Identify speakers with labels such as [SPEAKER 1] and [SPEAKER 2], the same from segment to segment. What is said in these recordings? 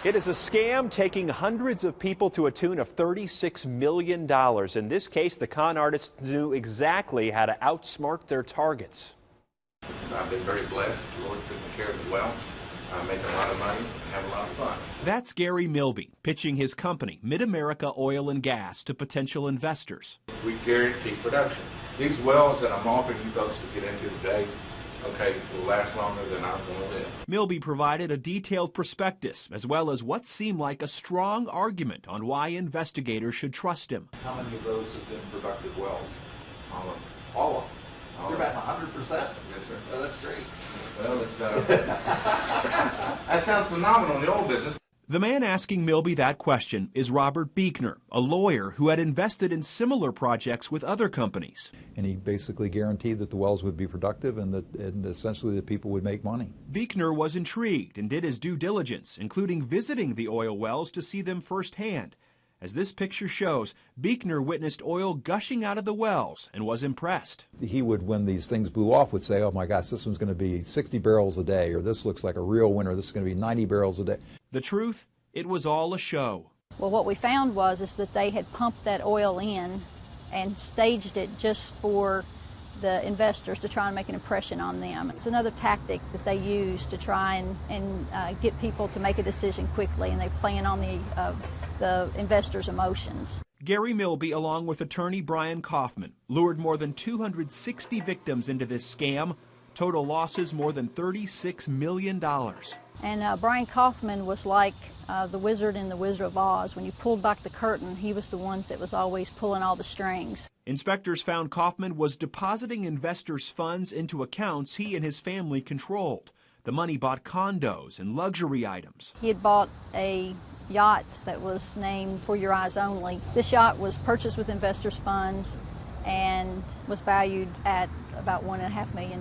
[SPEAKER 1] It is a scam taking hundreds of people to a tune of $36 million. In this case, the con artists knew exactly how to outsmart their targets.
[SPEAKER 2] I've been very blessed. The Lord took care of me well. I'm making a lot of money and having a lot of fun.
[SPEAKER 3] That's Gary Milby pitching his company, Mid-America Oil and Gas, to potential investors.
[SPEAKER 2] We guarantee production. These wells that I'm offering you folks to get into today, okay, will last longer than I'm going to live.
[SPEAKER 3] Milby provided a detailed prospectus, as well as what seemed like a strong argument on why investigators should trust him.
[SPEAKER 2] How many of those have been productive wells? All of them.
[SPEAKER 4] All of them. You're about 100%.
[SPEAKER 2] Yes, sir.
[SPEAKER 4] Oh, that's great.
[SPEAKER 2] Well, it's, that sounds phenomenal in the oil business.
[SPEAKER 3] The man asking Milby that question is Robert Buechner, a lawyer who had invested in similar projects with other companies.
[SPEAKER 5] And he basically guaranteed that the wells would be productive and that essentially the people would make money.
[SPEAKER 3] Buechner was intrigued and did his due diligence, including visiting the oil wells to see them firsthand. As this picture shows, Buechner witnessed oil gushing out of the wells and was impressed.
[SPEAKER 5] He would, when these things blew off, would say, oh my gosh, this one's going to be 60 barrels a day, or this looks like a real winner, this is going to be 90 barrels a day.
[SPEAKER 3] The truth, it was all a show.
[SPEAKER 6] Well, what we found is that they had pumped that oil in and staged it just for the investors to try and make an impression on them. It's another tactic that they use to try and get people to make a decision quickly, and they plan on the investors' emotions.
[SPEAKER 3] Gary Milby, along with attorney Brian Kaufman, lured more than 260 victims into this scam. Total losses more than $36 million.
[SPEAKER 6] And Brian Kaufman was like the wizard in The Wizard of Oz. When you pulled back the curtain, he was the one that was always pulling all the strings.
[SPEAKER 3] Inspectors found Kaufman was depositing investors' funds into accounts he and his family controlled. The money bought condos and luxury items.
[SPEAKER 6] He had bought a yacht that was named For Your Eyes Only. This yacht was purchased with investors' funds and was valued at about $1.5 million.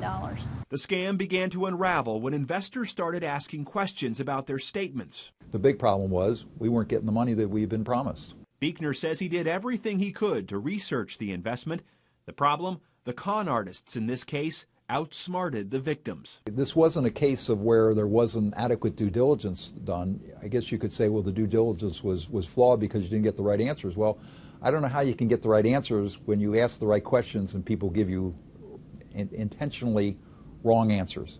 [SPEAKER 3] The scam began to unravel when investors started asking questions about their statements.
[SPEAKER 5] The big problem was we weren't getting the money that we'd been promised.
[SPEAKER 3] Buechner says he did everything he could to research the investment. The problem, the con artists in this case outsmarted the victims.
[SPEAKER 5] This wasn't a case of where there wasn't adequate due diligence done. I guess you could say, well, the due diligence was flawed because you didn't get the right answers. Well, I don't know how you can get the right answers when you ask the right questions and people give you intentionally wrong answers.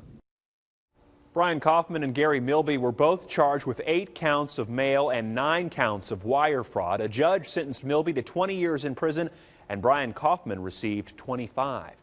[SPEAKER 1] Brian Kaufman and Gary Milby were both charged with 8 counts of mail and 9 counts of wire fraud. A judge sentenced Milby to 20 years in prison, and Brian Kaufman received 25.